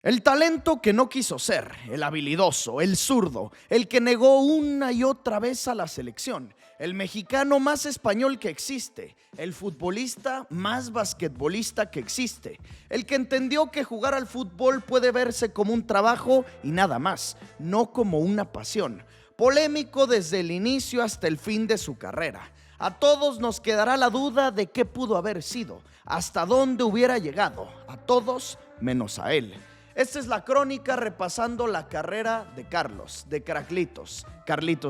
El talento que no quiso ser, el habilidoso, el zurdo, el que negó una y otra vez a la selección, el mexicano más español que existe, el futbolista más basquetbolista que existe, el que entendió que jugar al fútbol puede verse como un trabajo y nada más, no como una pasión, polémico desde el inicio hasta el fin de su carrera. A todos nos quedará la duda de qué pudo haber sido, hasta dónde hubiera llegado, a todos menos a él. Esta es la crónica repasando la carrera de Carlos, de Carlitos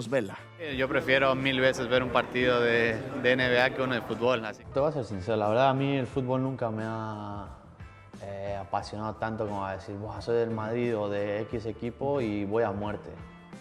Vela. Yo prefiero mil veces ver un partido de NBA que uno de fútbol. Así. Te voy a ser sincero, la verdad a mí el fútbol nunca me ha apasionado tanto como a decir, soy del Madrid o de X equipo y voy a muerte.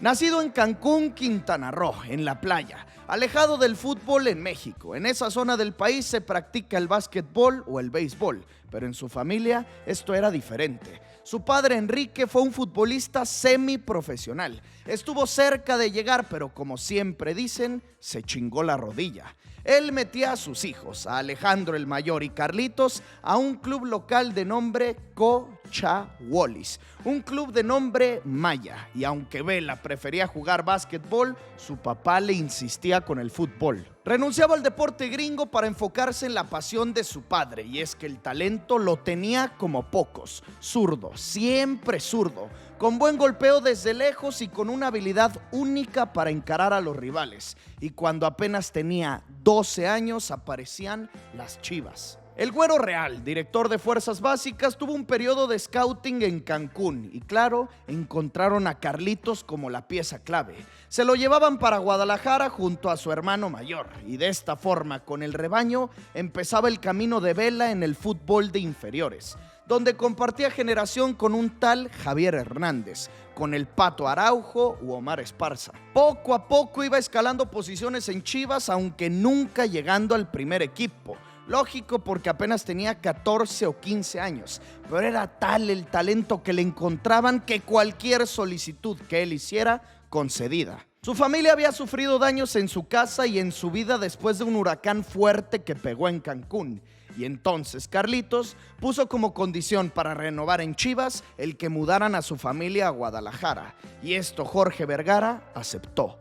Nacido en Cancún, Quintana Roo, en la playa, alejado del fútbol en México. En esa zona del país se practica el básquetbol o el béisbol, pero en su familia esto era diferente. Su padre Enrique fue un futbolista semiprofesional. Estuvo cerca de llegar, pero como siempre dicen, se chingó la rodilla. Él metía a sus hijos, a Alejandro el mayor y Carlitos, a un club local de nombre Cochahuolis, un club de nombre maya. Y aunque Vela prefería jugar básquetbol, su papá le insistía con el fútbol. Renunciaba al deporte gringo para enfocarse en la pasión de su padre, y es que el talento lo tenía como pocos. Zurdo, siempre zurdo, con buen golpeo desde lejos y con una habilidad única para encarar a los rivales. Y cuando apenas tenía 12 años aparecían las Chivas. El Güero Real, director de Fuerzas Básicas, tuvo un periodo de scouting en Cancún y claro, encontraron a Carlitos como la pieza clave. Se lo llevaban para Guadalajara junto a su hermano mayor y de esta forma, con el rebaño, empezaba el camino de Vela en el fútbol de inferiores, donde compartía generación con un tal Javier Hernández, con el Pato Araujo u Omar Esparza. Poco a poco iba escalando posiciones en Chivas, aunque nunca llegando al primer equipo. Lógico, porque apenas tenía 14 o 15 años, pero era tal el talento que le encontraban que cualquier solicitud que él hiciera, concedida. Su familia había sufrido daños en su casa y en su vida después de un huracán fuerte que pegó en Cancún. Y entonces Carlitos puso como condición para renovar en Chivas el que mudaran a su familia a Guadalajara. Y esto Jorge Vergara aceptó.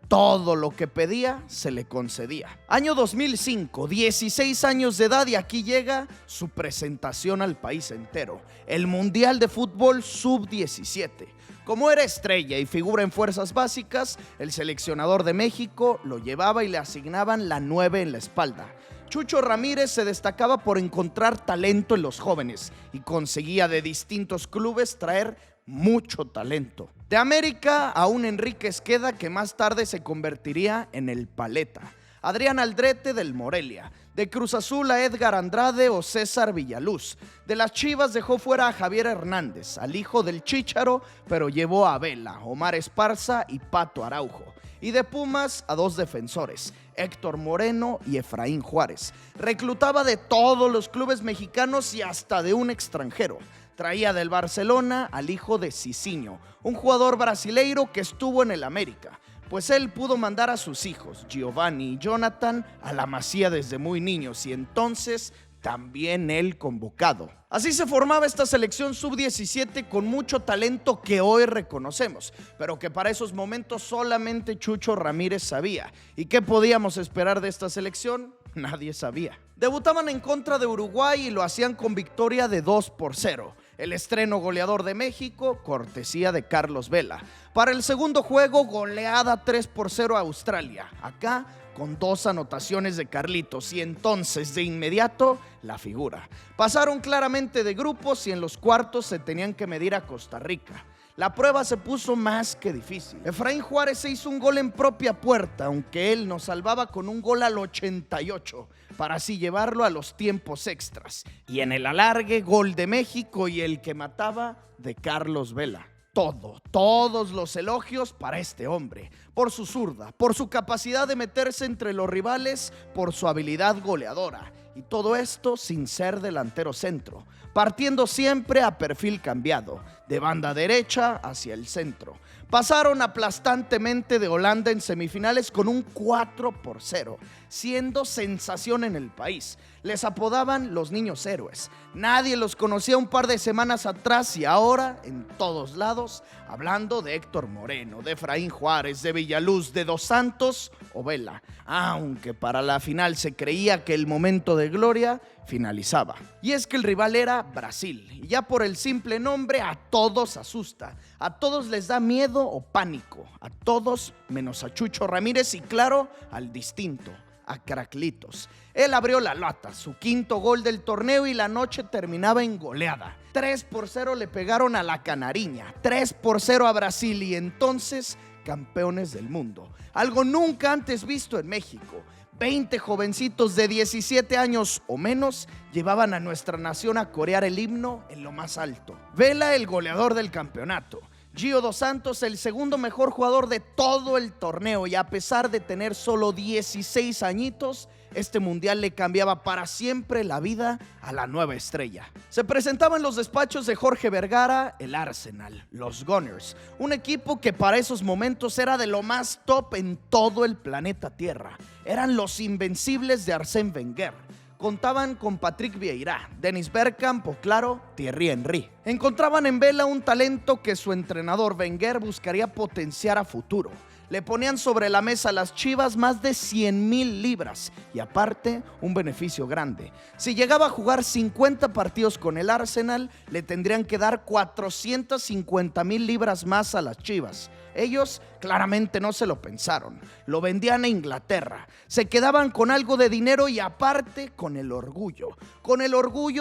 Todo lo que pedía se le concedía. Año 2005, 16 años de edad y aquí llega su presentación al país entero. El Mundial de Fútbol Sub-17. Como era estrella y figura en Fuerzas Básicas, el seleccionador de México lo llevaba y le asignaban la 9 en la espalda. Chucho Ramírez se destacaba por encontrar talento en los jóvenes y conseguía de distintos clubes traer mucho talento. De América a un Enrique Esqueda que más tarde se convertiría en el Paleta. Adrián Aldrete del Morelia. De Cruz Azul a Edgar Andrade o César Villaluz. De las Chivas dejó fuera a Javier Hernández, al hijo del Chícharo, pero llevó a Vela, Omar Esparza y Pato Araujo. Y de Pumas a dos defensores, Héctor Moreno y Efraín Juárez. Reclutaba de todos los clubes mexicanos y hasta de un extranjero. Traía del Barcelona al hijo de Cicinho, un jugador brasileiro que estuvo en el América, pues él pudo mandar a sus hijos, Giovanni y Jonathan, a la Masía desde muy niños y entonces también él convocado. Así se formaba esta selección sub-17 con mucho talento que hoy reconocemos, pero que para esos momentos solamente Chucho Ramírez sabía. ¿Y qué podíamos esperar de esta selección? Nadie sabía. Debutaban en contra de Uruguay y lo hacían con victoria de 2-0. El estreno goleador de México, cortesía de Carlos Vela. Para el segundo juego, goleada 3-0 a Australia. Acá, con 2 anotaciones de Carlitos y entonces de inmediato la figura. Pasaron claramente de grupos y en los cuartos se tenían que medir a Costa Rica. La prueba se puso más que difícil. Efraín Juárez se hizo un gol en propia puerta, aunque él nos salvaba con un gol al 88, para así llevarlo a los tiempos extras. Y en el alargue, gol de México y el que mataba de Carlos Vela. Todos los elogios para este hombre, por su zurda, por su capacidad de meterse entre los rivales, por su habilidad goleadora. Y todo esto sin ser delantero centro, partiendo siempre a perfil cambiado, de banda derecha hacia el centro. Pasaron aplastantemente de Holanda en semifinales con un 4-0. siendo sensación en el país. Les apodaban los niños héroes. Nadie los conocía un par de semanas atrás y ahora en todos lados, hablando de Héctor Moreno, de Efraín Juárez, de Villaluz, de Dos Santos o Vela. Aunque para la final se creía que el momento de gloria finalizaba. Y es que el rival era Brasil, y ya por el simple nombre a todos asusta, a todos les da miedo o pánico, a todos menos a Chucho Ramírez y claro, al distinto, a Caraclitos. Él abrió la lata, su quinto gol del torneo y la noche terminaba en goleada. 3-0 le pegaron a la Canariña, 3-0 a Brasil y entonces campeones del mundo. Algo nunca antes visto en México. 20 jovencitos de 17 años o menos llevaban a nuestra nación a corear el himno en lo más alto. Vela, el goleador del campeonato. Gio Dos Santos, el segundo mejor jugador de todo el torneo, y a pesar de tener solo 16 añitos, este mundial le cambiaba para siempre la vida a la nueva estrella. Se presentaba en los despachos de Jorge Vergara el Arsenal, los Gunners, un equipo que para esos momentos era de lo más top en todo el planeta Tierra. Eran los invencibles de Arsène Wenger. Contaban con Patrick Vieira, Dennis Bergkamp o claro, Thierry Henry. Encontraban en Vela un talento que su entrenador Wenger buscaría potenciar a futuro. Le ponían sobre la mesa a las Chivas más de 100,000 libras y aparte un beneficio grande. Si llegaba a jugar 50 partidos con el Arsenal, le tendrían que dar 450,000 libras más a las Chivas. Ellos claramente no se lo pensaron, lo vendían a Inglaterra, se quedaban con algo de dinero y aparte con el orgullo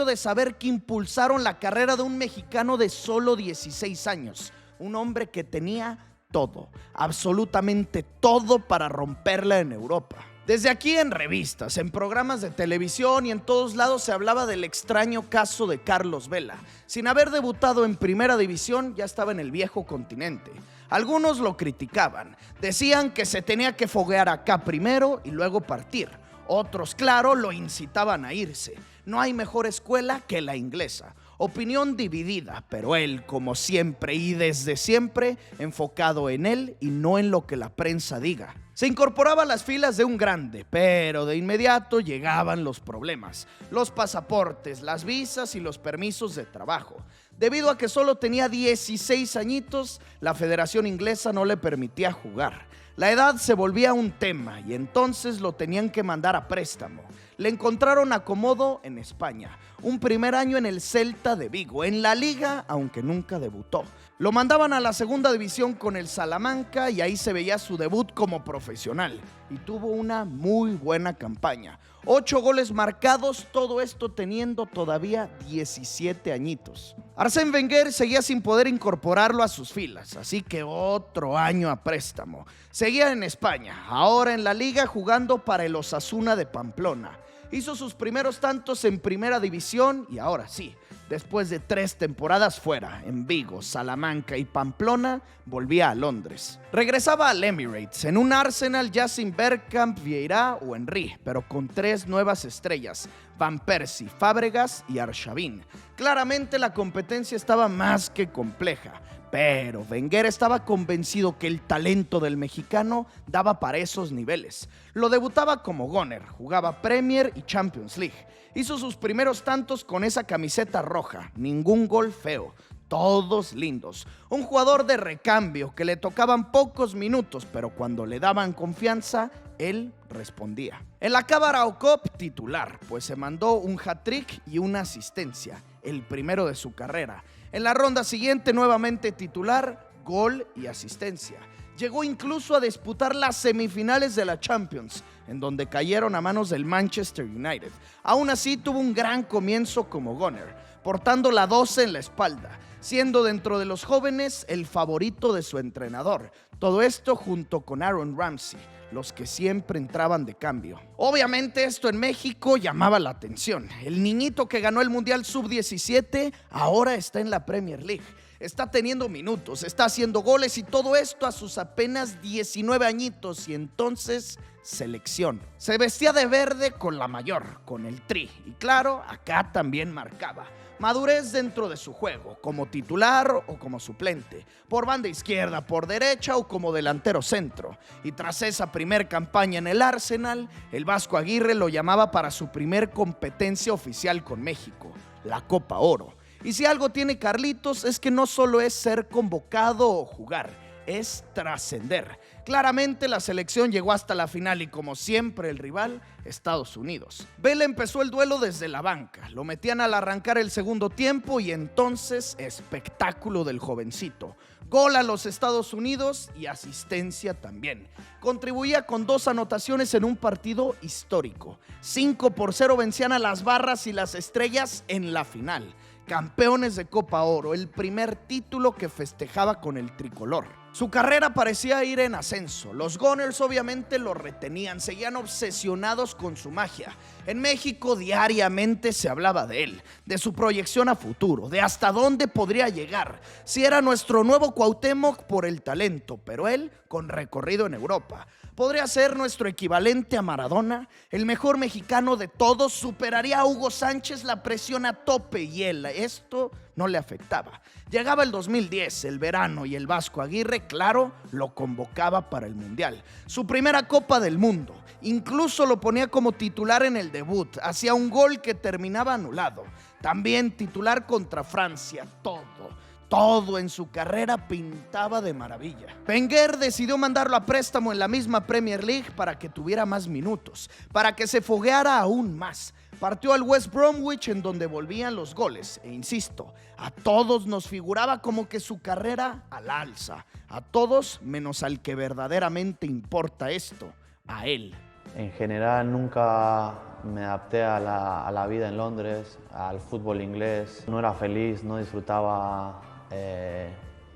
de saber que impulsaron la carrera de un mexicano de solo 16 años, un hombre que tenía todo, absolutamente todo para romperla en Europa. Desde aquí en revistas, en programas de televisión y en todos lados se hablaba del extraño caso de Carlos Vela. Sin haber debutado en primera división, ya estaba en el viejo continente. Algunos lo criticaban, decían que se tenía que foguear acá primero y luego partir. Otros, claro, lo incitaban a irse. No hay mejor escuela que la inglesa. Opinión dividida, pero él, como siempre y desde siempre, enfocado en él y no en lo que la prensa diga. Se incorporaba a las filas de un grande, pero de inmediato llegaban los problemas. Los pasaportes, las visas y los permisos de trabajo. Debido a que solo tenía 16 añitos, la Federación Inglesa no le permitía jugar. La edad se volvía un tema y entonces lo tenían que mandar a préstamo. Le encontraron acomodo en España, un primer año en el Celta de Vigo, en la liga, aunque nunca debutó. Lo mandaban a la segunda división con el Salamanca y ahí se veía su debut como profesional y tuvo una muy buena campaña. 8 goles marcados, todo esto teniendo todavía 17 añitos. Arsène Wenger seguía sin poder incorporarlo a sus filas, así que otro año a préstamo. Seguía en España, ahora en la liga jugando para el Osasuna de Pamplona. Hizo sus primeros tantos en primera división y ahora sí, después de 3 temporadas fuera, en Vigo, Salamanca y Pamplona, volvía a Londres. Regresaba al Emirates, en un Arsenal ya sin Bergkamp, Vieira o Henry, pero con 3 nuevas estrellas, Van Persie, Fábregas y Arshavin. Claramente la competencia estaba más que compleja, pero Wenger estaba convencido que el talento del mexicano daba para esos niveles. Lo debutaba como Gunner, jugaba Premier y Champions League. Hizo sus primeros tantos con esa camiseta roja, ningún gol feo, todos lindos. Un jugador de recambio que le tocaban pocos minutos, pero cuando le daban confianza, él respondía. En la Carabao Cup titular, pues se mandó un hat-trick y una asistencia, el primero de su carrera. En la ronda siguiente nuevamente titular, gol y asistencia. Llegó incluso a disputar las semifinales de la Champions, en donde cayeron a manos del Manchester United. Aún así tuvo un gran comienzo como Gunner, portando la 12 en la espalda, siendo dentro de los jóvenes el favorito de su entrenador. Todo esto junto con Aaron Ramsey, los que siempre entraban de cambio. Obviamente esto en México llamaba la atención. El niñito que ganó el Mundial Sub-17 ahora está en la Premier League. Está teniendo minutos, está haciendo goles y todo esto a sus apenas 19 añitos y entonces selección. Se vestía de verde con la mayor, con el Tri y claro, acá también marcaba. Madurez dentro de su juego, como titular o como suplente, por banda izquierda, por derecha o como delantero centro. Y tras esa primer campaña en el Arsenal, el Vasco Aguirre lo llamaba para su primer competencia oficial con México, la Copa Oro. Y si algo tiene Carlitos es que no solo es ser convocado o jugar, es trascender. Claramente la selección llegó hasta la final y como siempre el rival, Estados Unidos. Vela empezó el duelo desde la banca, lo metían al arrancar el segundo tiempo y entonces espectáculo del jovencito. Gol a los Estados Unidos y asistencia también. Contribuía con 2 anotaciones en un partido histórico. 5-0 vencían a las Barras y las Estrellas en la final. Campeones de Copa Oro, el primer título que festejaba con el tricolor. Su carrera parecía ir en ascenso. Los Gunners obviamente lo retenían, seguían obsesionados con su magia. En México diariamente se hablaba de él, de su proyección a futuro, de hasta dónde podría llegar. Si era nuestro nuevo Cuauhtémoc por el talento, pero él con recorrido en Europa. Podría ser nuestro equivalente a Maradona, el mejor mexicano de todos, superaría a Hugo Sánchez, la presión a tope y él, esto no le afectaba. Llegaba el 2010, el verano, y el Vasco Aguirre, claro, lo convocaba para el Mundial. Su primera Copa del Mundo, incluso lo ponía como titular en el debut, hacía un gol que terminaba anulado. También titular contra Francia, todo en su carrera pintaba de maravilla. Wenger decidió mandarlo a préstamo en la misma Premier League para que tuviera más minutos, para que se fogueara aún más. Partió al West Bromwich en donde volvían los goles e insisto, a todos nos figuraba como que su carrera al alza, a todos menos al que verdaderamente importa esto, a él. En general nunca me adapté a la vida en Londres, al fútbol inglés. No era feliz, no disfrutaba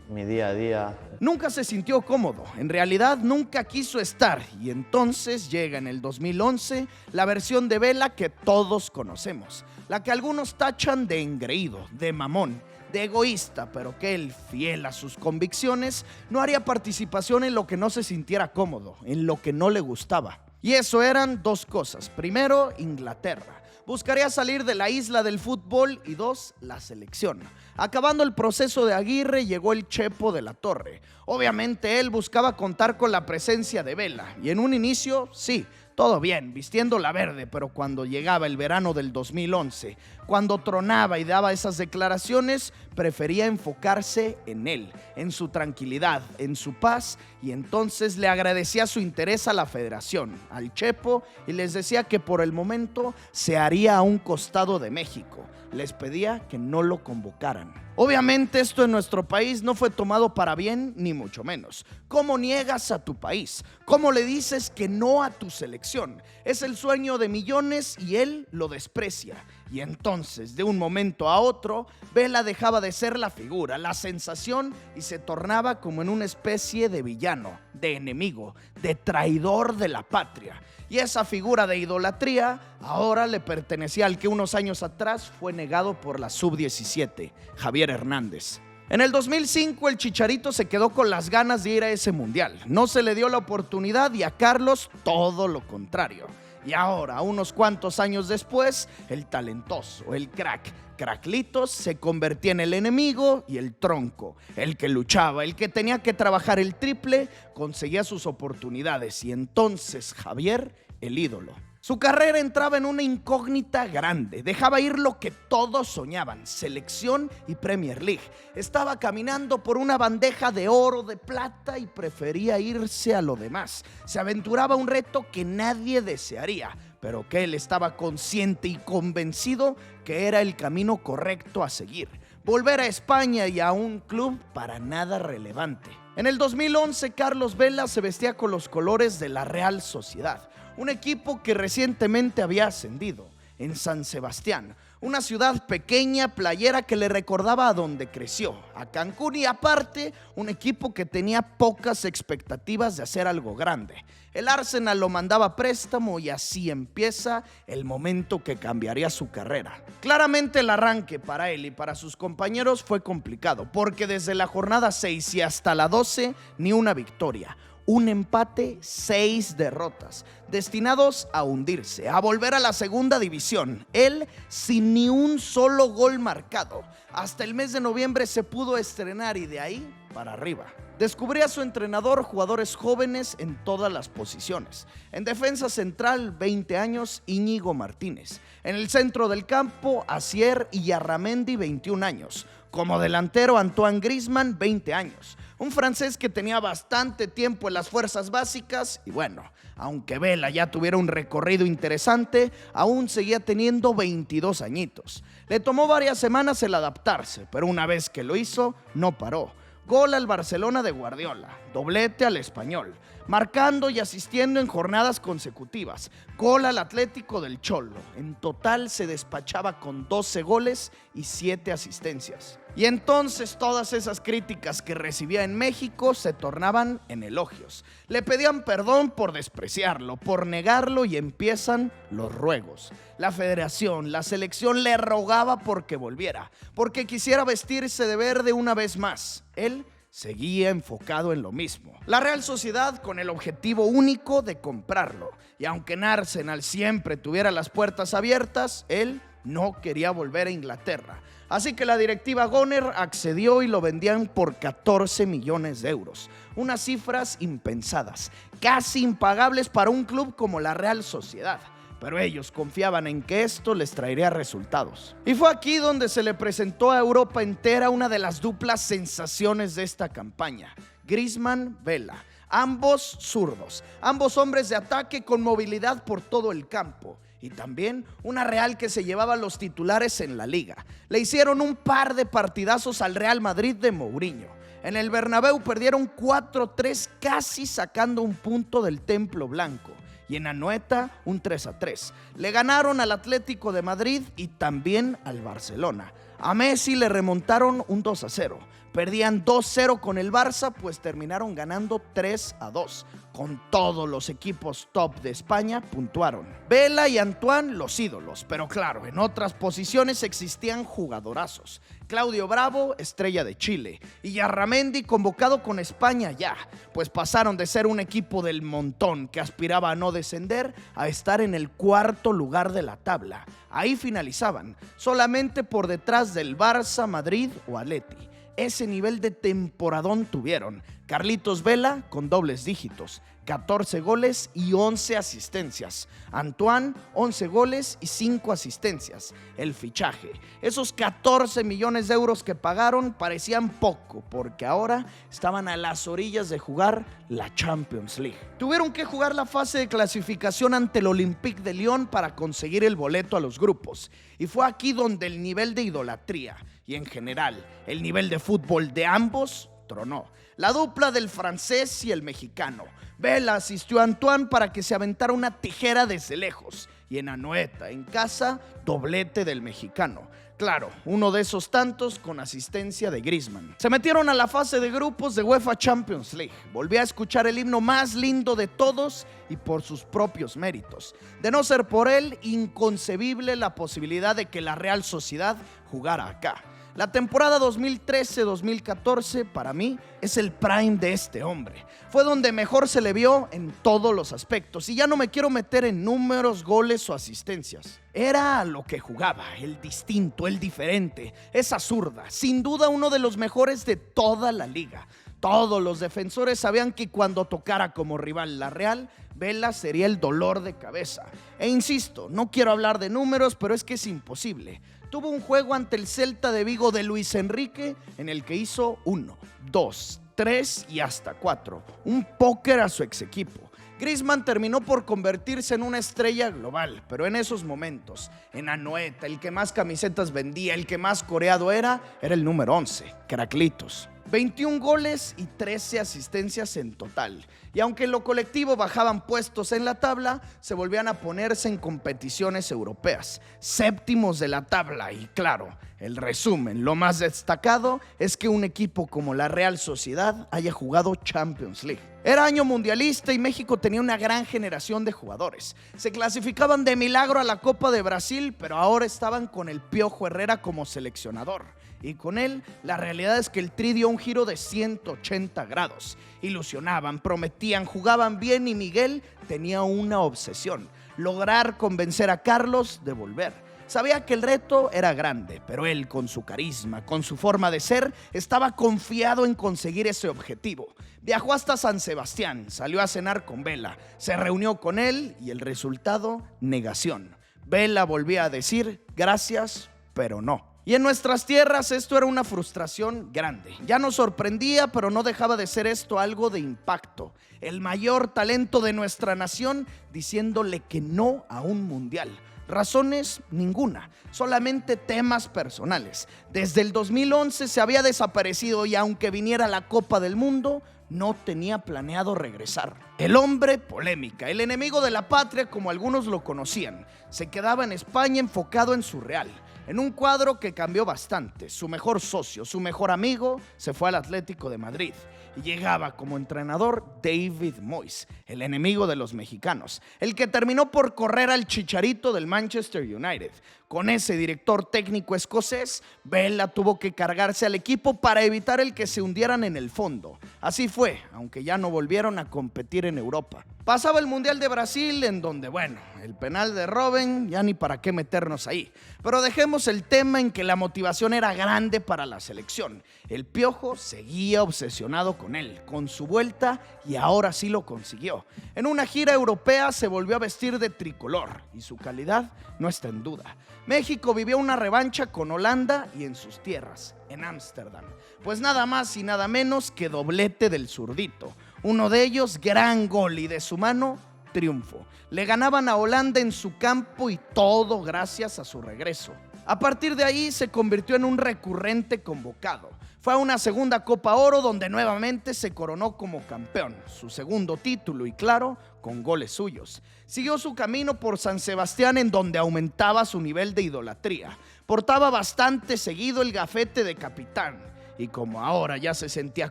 mi día a día. Nunca se sintió cómodo, en realidad nunca quiso estar y entonces llega en el 2011 la versión de Vela que todos conocemos, la que algunos tachan de engreído, de mamón, de egoísta, pero que él, fiel a sus convicciones, no haría participación en lo que no se sintiera cómodo, en lo que no le gustaba. Y eso eran 2 cosas. Primero, Inglaterra. Buscaría salir de la isla del fútbol y 2, la selección. Acabando el proceso de Aguirre, llegó el Chepo de la Torre. Obviamente él buscaba contar con la presencia de Vela y en un inicio, sí, todo bien, vistiendo la verde, pero cuando llegaba el verano del 2011, cuando tronaba y daba esas declaraciones, prefería enfocarse en él, en su tranquilidad, en su paz, y entonces le agradecía su interés a la federación, al Chepo, y les decía que por el momento se haría a un costado de México. Les pedía que no lo convocaran. Obviamente esto en nuestro país no fue tomado para bien, ni mucho menos. ¿Cómo niegas a tu país? ¿Cómo le dices que no a tu selección? Es el sueño de millones y él lo desprecia. Y entonces, de un momento a otro, Vela dejaba de ser la figura, la sensación y se tornaba como en una especie de villano, de enemigo, de traidor de la patria. Y esa figura de idolatría ahora le pertenecía al que unos años atrás fue negado por la Sub-17, Javier Hernández. En el 2005 el Chicharito se quedó con las ganas de ir a ese mundial. No se le dio la oportunidad y a Carlos todo lo contrario. Y ahora, unos cuantos años después, el talentoso, el crack, Craclitos se convertía en el enemigo y el tronco, el que luchaba, el que tenía que trabajar el triple, conseguía sus oportunidades y entonces Javier, el ídolo. Su carrera entraba en una incógnita grande, dejaba ir lo que todos soñaban, selección y Premier League. Estaba caminando por una bandeja de oro, de plata y prefería irse a lo demás. Se aventuraba a un reto que nadie desearía, pero que él estaba consciente y convencido que era el camino correcto a seguir. Volver a España y a un club para nada relevante. En el 2011, Carlos Vela se vestía con los colores de la Real Sociedad, un equipo que recientemente había ascendido, en San Sebastián, una ciudad pequeña, playera que le recordaba a donde creció, a Cancún, y aparte, un equipo que tenía pocas expectativas de hacer algo grande. El Arsenal lo mandaba a préstamo y así empieza el momento que cambiaría su carrera. Claramente el arranque para él y para sus compañeros fue complicado, porque desde la jornada 6 y hasta la 12, ni una victoria. un empate, 6 derrotas, destinados a hundirse, a volver a la segunda división. Él sin ni un solo gol marcado. Hasta el mes de noviembre se pudo estrenar y de ahí para arriba. Descubrí a su entrenador jugadores jóvenes en todas las posiciones. En defensa central, 20 años, Íñigo Martínez. En el centro del campo, Asier Illarramendi, 21 años. Como delantero, Antoine Griezmann, 20 años. Un francés que tenía bastante tiempo en las fuerzas básicas y bueno, aunque Vela ya tuviera un recorrido interesante, aún seguía teniendo 22 añitos. Le tomó varias semanas el adaptarse, pero una vez que lo hizo, no paró. Gol al Barcelona de Guardiola, doblete al Español, marcando y asistiendo en jornadas consecutivas. Gol al Atlético del Cholo. En total se despachaba con 12 goles y 7 asistencias. Y entonces todas esas críticas que recibía en México se tornaban en elogios. Le pedían perdón por despreciarlo, por negarlo y empiezan los ruegos. La federación, la selección le rogaba porque volviera, porque quisiera vestirse de verde una vez más. Él seguía enfocado en lo mismo. La Real Sociedad con el objetivo único de comprarlo. Y aunque en Arsenal siempre tuviera las puertas abiertas, él no quería volver a Inglaterra. Así que la directiva Goner accedió y lo vendían por 14 millones de euros. Unas cifras impensadas, casi impagables para un club como la Real Sociedad. Pero ellos confiaban en que esto les traería resultados. Y fue aquí donde se le presentó a Europa entera una de las duplas sensaciones de esta campaña: Griezmann-Vela. Ambos zurdos, ambos hombres de ataque con movilidad por todo el campo. Y también una Real que se llevaba los titulares en la liga. Le hicieron un par de partidazos al Real Madrid de Mourinho. En el Bernabéu perdieron 4-3, casi sacando un punto del Templo Blanco. Y en Anoeta un 3-3. Le ganaron al Atlético de Madrid y también al Barcelona. A Messi le remontaron un 2-0. Perdían 2-0 con el Barça, pues terminaron ganando 3-2. Con todos los equipos top de España puntuaron. Vela y Antoine, los ídolos, pero claro, en otras posiciones existían jugadorazos. Claudio Bravo, estrella de Chile, y Illarramendi, convocado con España ya, pues pasaron de ser un equipo del montón que aspiraba a no descender a estar en el cuarto lugar de la tabla. Ahí finalizaban, solamente por detrás del Barça, Madrid o Atleti. Ese nivel de temporadón tuvieron. Carlitos Vela con dobles dígitos, 14 goles y 11 asistencias. Antoine, 11 goles y 5 asistencias. El fichaje, esos 14 millones de euros que pagaron parecían poco, porque ahora estaban a las orillas de jugar la Champions League. Tuvieron que jugar la fase de clasificación ante el Olympique de Lyon para conseguir el boleto a los grupos. Y fue aquí donde el nivel de idolatría y en general el nivel de fútbol de ambos tronó. La dupla del francés y el mexicano. Vela asistió a Antoine para que se aventara una tijera desde lejos. Y en Anoeta, en casa, doblete del mexicano. Claro, uno de esos tantos con asistencia de Griezmann. Se metieron a la fase de grupos de UEFA Champions League. Volví a escuchar el himno más lindo de todos y por sus propios méritos. De no ser por él, inconcebible la posibilidad de que la Real Sociedad jugara acá. La temporada 2013-2014 para mí es el prime de este hombre. Fue donde mejor se le vio en todos los aspectos. Y ya no me quiero meter en números, goles o asistencias. Era a lo que jugaba, el distinto, el diferente, esa zurda. Sin duda uno de los mejores de toda la liga. Todos los defensores sabían que cuando tocara como rival la Real, Vela sería el dolor de cabeza. E insisto, no quiero hablar de números, pero es que es imposible. Tuvo un juego ante el Celta de Vigo de Luis Enrique en el que hizo 1, 2, 3 y hasta 4. Un póker a su ex equipo. Griezmann terminó por convertirse en una estrella global, pero en esos momentos, en Anoeta, el que más camisetas vendía, el que más coreado era el número 11, Caraclitos. 21 goles y 13 asistencias en total. Y aunque en lo colectivo bajaban puestos en la tabla, se volvían a ponerse en competiciones europeas. Séptimos de la tabla y claro, el resumen, lo más destacado es que un equipo como la Real Sociedad haya jugado Champions League. Era año mundialista y México tenía una gran generación de jugadores. Se clasificaban de milagro a la Copa de Brasil, pero ahora estaban con el Piojo Herrera como seleccionador. Y con él, la realidad es que el Tri dio un giro de 180 grados. Ilusionaban, prometían, jugaban bien y Miguel tenía una obsesión: lograr convencer a Carlos de volver. Sabía que el reto era grande, pero él, con su carisma, con su forma de ser, estaba confiado en conseguir ese objetivo. Viajó hasta San Sebastián, salió a cenar con Vela, se reunió con él y el resultado: negación. Vela volvía a decir gracias, pero no. Y en nuestras tierras esto era una frustración grande. Ya nos sorprendía, pero no dejaba de ser esto algo de impacto. El mayor talento de nuestra nación diciéndole que no a un mundial. Razones ninguna, solamente temas personales. Desde el 2011 se había desaparecido y aunque viniera la Copa del Mundo, no tenía planeado regresar. El hombre polémica, el enemigo de la patria como algunos lo conocían, se quedaba en España enfocado en su Real, en un cuadro que cambió bastante. Su mejor socio, su mejor amigo, se fue al Atlético de Madrid. Y llegaba como entrenador David Moyes, el enemigo de los mexicanos, el que terminó por correr al Chicharito del Manchester United. Con ese director técnico escocés, Vela tuvo que cargarse al equipo para evitar el que se hundieran en el fondo. Así fue, aunque ya no volvieron a competir en Europa. Pasaba el Mundial de Brasil, en donde, bueno, el penal de Robben, ya ni para qué meternos ahí. Pero dejemos el tema en que la motivación era grande para la selección. El Piojo seguía obsesionado con él, con su vuelta, y ahora sí lo consiguió. En una gira europea se volvió a vestir de tricolor y su calidad no está en duda. México vivió una revancha con Holanda y en sus tierras, en Ámsterdam. Pues nada más y nada menos que doblete del zurdito. Uno de ellos, gran gol, y de su mano, triunfo. Le ganaban a Holanda en su campo y todo gracias a su regreso. A partir de ahí se convirtió en un recurrente convocado. Fue a una segunda Copa Oro donde nuevamente se coronó como campeón, su segundo título y claro, con goles suyos. Siguió su camino por San Sebastián en donde aumentaba su nivel de idolatría. Portaba bastante seguido el gafete de capitán y como ahora ya se sentía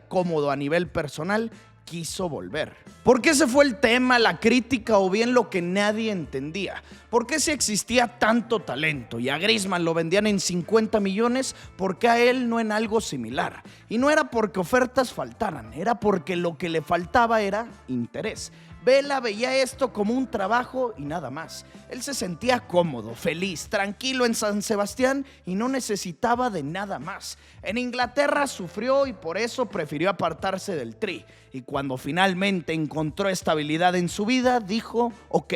cómodo a nivel personal, quiso volver. ¿Por qué ese fue el tema, la crítica o bien lo que nadie entendía? ¿Por qué si existía tanto talento y a Griezmann lo vendían en 50 millones, por qué a él no en algo similar? Y no era porque ofertas faltaran, era porque lo que le faltaba era interés. Vela veía esto como un trabajo y nada más. Él se sentía cómodo, feliz, tranquilo en San Sebastián y no necesitaba de nada más. En Inglaterra sufrió y por eso prefirió apartarse del Tri. Y cuando finalmente encontró estabilidad en su vida, dijo: ok,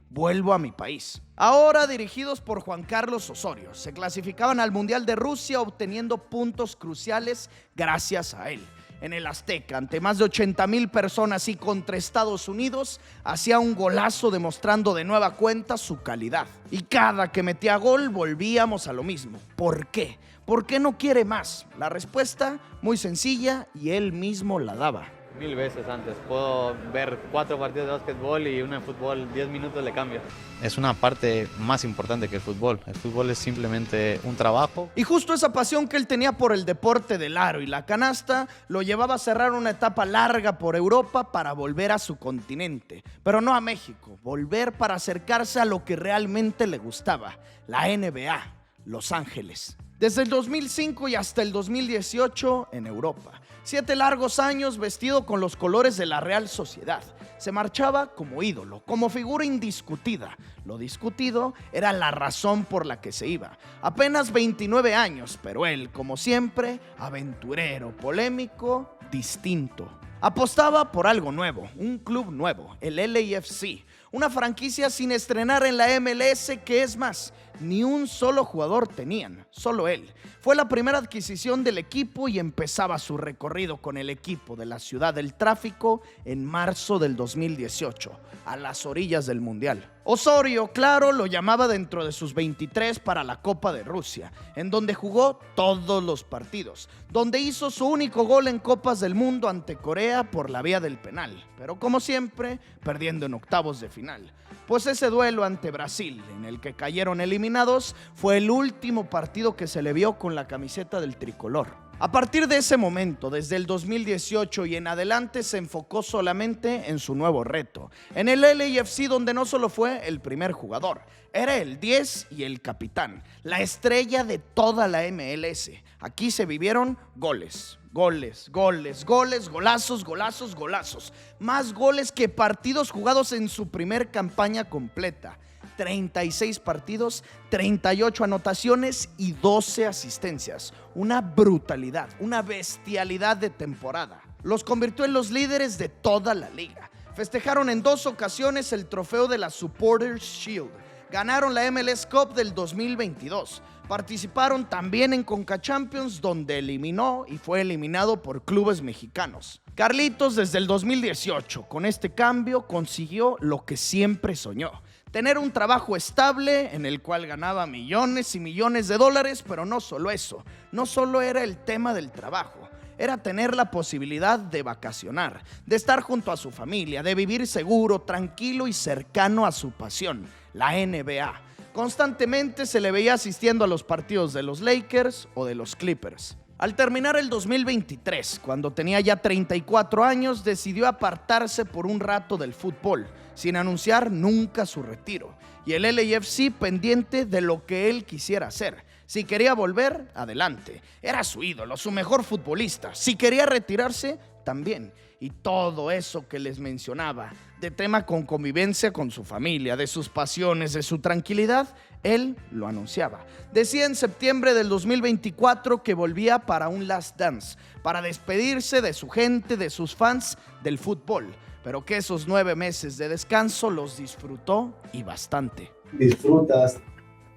vuelvo a mi país. Ahora dirigidos por Juan Carlos Osorio, se clasificaban al Mundial de Rusia obteniendo puntos cruciales gracias a él. En el Azteca, ante más de 80,000 personas y contra Estados Unidos, hacía un golazo demostrando de nueva cuenta su calidad. Y cada que metía gol volvíamos a lo mismo. ¿Por qué? ¿Por qué no quiere más? La respuesta muy sencilla y él mismo la daba. 1000 veces antes. Puedo ver 4 partidos de básquetbol y uno de fútbol, 10 minutos le cambio. Es una parte más importante que el fútbol. El fútbol es simplemente un trabajo. Y justo esa pasión que él tenía por el deporte del aro y la canasta lo llevaba a cerrar una etapa larga por Europa para volver a su continente. Pero no a México, volver para acercarse a lo que realmente le gustaba, la NBA, Los Ángeles. Desde el 2005 y hasta el 2018 en Europa. 7 largos años vestido con los colores de la Real Sociedad. Se marchaba como ídolo, como figura indiscutida. Lo discutido era la razón por la que se iba. Apenas 29 años, pero él, como siempre, aventurero, polémico, distinto. Apostaba por algo nuevo, un club nuevo, el LAFC. Una franquicia sin estrenar en la MLS que, es más, ni un solo jugador tenían, solo él. Fue la primera adquisición del equipo y empezaba su recorrido con el equipo de la Ciudad del Tráfico en marzo del 2018, a las orillas del Mundial. Osorio, claro, lo llamaba dentro de sus 23 para la Copa de Rusia, en donde jugó todos los partidos, donde hizo su único gol en Copas del Mundo ante Corea por la vía del penal, pero como siempre, perdiendo en octavos de final. Pues ese duelo ante Brasil, en el que cayeron eliminados, fue el último partido que se le vio con la camiseta del tricolor. A partir de ese momento, desde el 2018 y en adelante, se enfocó solamente en su nuevo reto, en el LAFC, donde no solo fue el primer jugador, era el 10 y el capitán, la estrella de toda la MLS. Aquí se vivieron goles, goles, goles, goles, golazos, golazos, golazos. Más goles que partidos jugados en su primer campaña completa. 36 partidos, 38 anotaciones y 12 asistencias. Una brutalidad, una bestialidad de temporada. Los convirtió en los líderes de toda la liga. Festejaron en 2 ocasiones el trofeo de la Supporters Shield. Ganaron la MLS Cup del 2022. Participaron también en Conca Champions, donde eliminó y fue eliminado por clubes mexicanos. Carlitos, desde el 2018, con este cambio, consiguió lo que siempre soñó: tener un trabajo estable en el cual ganaba millones y millones de dólares, pero no solo eso, no solo era el tema del trabajo, era tener la posibilidad de vacacionar, de estar junto a su familia, de vivir seguro, tranquilo y cercano a su pasión, la NBA. Constantemente se le veía asistiendo a los partidos de los Lakers o de los Clippers. Al terminar el 2023, cuando tenía ya 34 años, decidió apartarse por un rato del fútbol, sin anunciar nunca su retiro, y el LAFC pendiente de lo que él quisiera hacer. Si quería volver, adelante. Era su ídolo, su mejor futbolista. Si quería retirarse, también. Y todo eso que les mencionaba, de tema con convivencia con su familia, de sus pasiones, de su tranquilidad, él lo anunciaba. Decía en septiembre del 2024 que volvía para un last dance, para despedirse de su gente, de sus fans, del fútbol, pero que esos 9 meses de descanso los disfrutó y bastante. Disfrutas,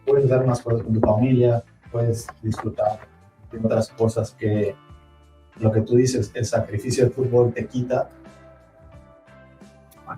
puedes dar más cosas con tu familia, puedes disfrutar de otras cosas que lo que tú dices, el sacrificio del fútbol te quita.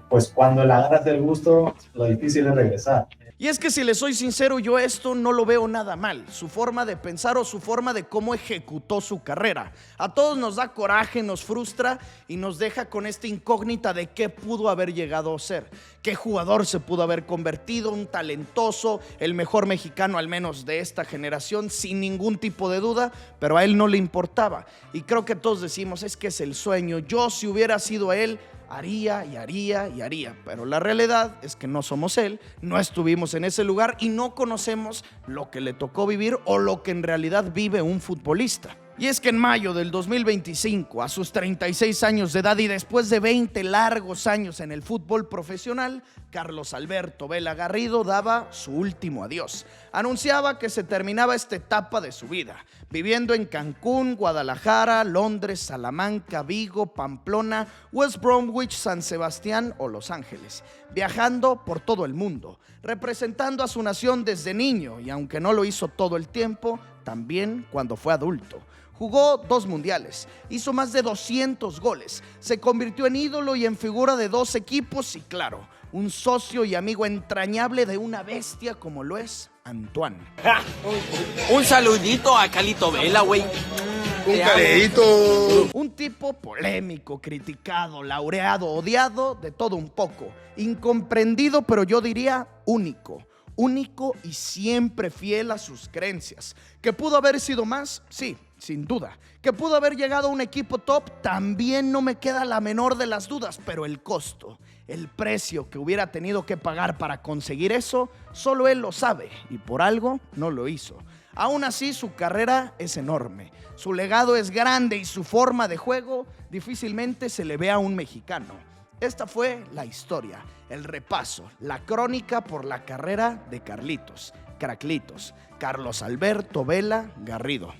Pues cuando le agarras el gusto, lo difícil es regresar. Y es que, si les soy sincero, yo esto no lo veo nada mal, su forma de pensar o su forma de cómo ejecutó su carrera. A todos nos da coraje, nos frustra y nos deja con esta incógnita de qué pudo haber llegado a ser, qué jugador se pudo haber convertido, un talentoso, el mejor mexicano al menos de esta generación, sin ningún tipo de duda, pero a él no le importaba. Y creo que todos decimos, es que es el sueño, yo si hubiera sido él, haría y haría y haría, pero la realidad es que no somos él, no estuvimos en ese lugar y no conocemos lo que le tocó vivir o lo que en realidad vive un futbolista. Y es que en mayo del 2025, a sus 36 años de edad y después de 20 largos años en el fútbol profesional, Carlos Alberto Vela Garrido daba su último adiós. Anunciaba que se terminaba esta etapa de su vida, viviendo en Cancún, Guadalajara, Londres, Salamanca, Vigo, Pamplona, West Bromwich, San Sebastián o Los Ángeles, viajando por todo el mundo, representando a su nación desde niño y, aunque no lo hizo todo el tiempo, también cuando fue adulto. Jugó 2 mundiales, hizo más de 200 goles, se convirtió en ídolo y en figura de 2 equipos y, claro, un socio y amigo entrañable de una bestia como lo es Antoine. Un saludito a Calito Vela, güey. Un Calito. Un tipo polémico, criticado, laureado, odiado, de todo un poco. Incomprendido, pero yo diría único. Único y siempre fiel a sus creencias. ¿Que pudo haber sido más? Sí, sin duda. ¿Que pudo haber llegado a un equipo top? También no me queda la menor de las dudas, pero el costo, el precio que hubiera tenido que pagar para conseguir eso, solo él lo sabe y por algo no lo hizo. Aún así, su carrera es enorme, su legado es grande y su forma de juego difícilmente se le ve a un mexicano. Esta fue la historia, el repaso, la crónica por la carrera de Carlitos, Craclitos, Carlos Alberto Vela Garrido.